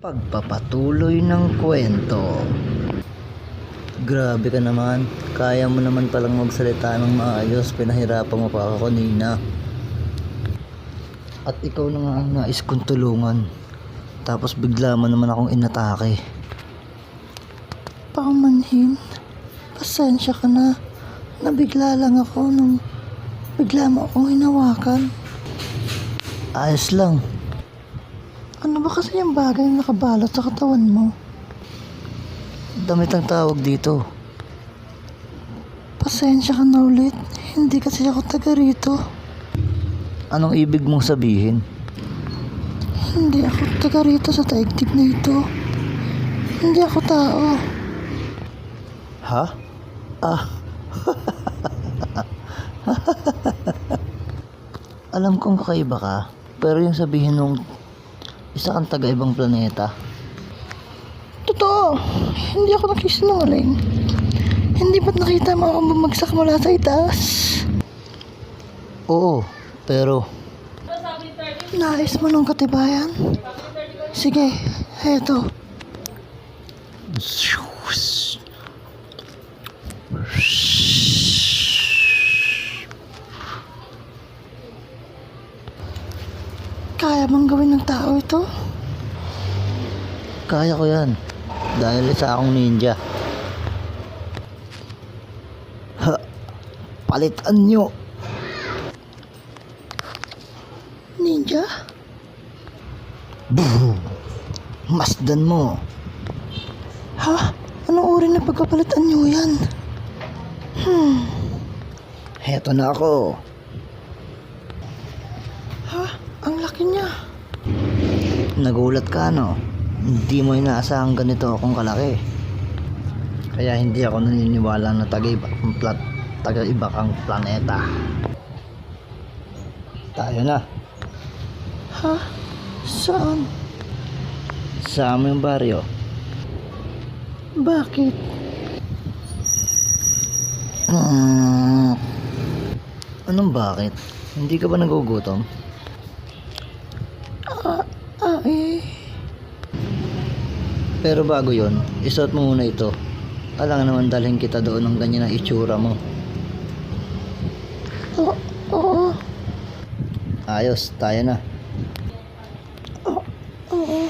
Pagpapatuloy ng kwento. Grabe ka naman. Kaya mo naman palang magsalita ng maayos. Pinahirapan mo pa ako kanina. At ikaw na nga ang nais kong tulungan. Tapos bigla mo naman akong inatake. Paumanhin, pasensya ka na. Nabigla lang ako nung bigla mo akong hinawakan. Ayos lang. Ano ba kasi yung bagay na nakabalot sa katawan mo? Damit ang tawag dito. Pasensya ka na ulit. Hindi kasi ako taga rito. Anong ibig mong sabihin? Hindi ako taga rito sa daigdig na ito. Hindi ako tao. Ha? Ah. Alam kong kakaiba ka, pero yung sabihin nung isa kang taga-ibang planeta. Totoo, hindi ako nagsisinungaling. Hindi ba't nakita mo akong bumagsak mula sa itaas? Oo, pero Nais mo ng katibayan? Sige, heto. Kaya bang gawin ng tao ito? kaya ko yan. Dahil isa akong ninja. Ha, palitan nyo. Ninja? Boom! Masdan mo. Ha? Anong uri na pagpapalitan niyo yan? Heto na ako. Ha? Ang laki niya. Nagulat ka, no? Hindi mo inaasahang ganito akong kalaki. Kaya hindi ako naniniwala na taga-iba kang planeta. Tayo na. Ha? Saan? Sa aming baryo. Bakit? Anong bakit? Hindi ka ba nagugutom? Eh. Pero bago yon, isuot mo muna ito. Alangan naman dalhin kita doon ng ganyan na itsura mo. Oo. Ayos, tayo na. Oo.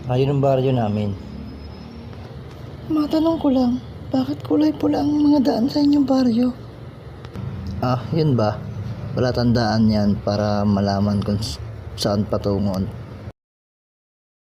Ayun ang baryo namin. Matanong ko lang, bakit kulay pula ang mga daan sa inyong baryo? Ah, yun ba? Wala tandaan yan para malaman kung saan patungo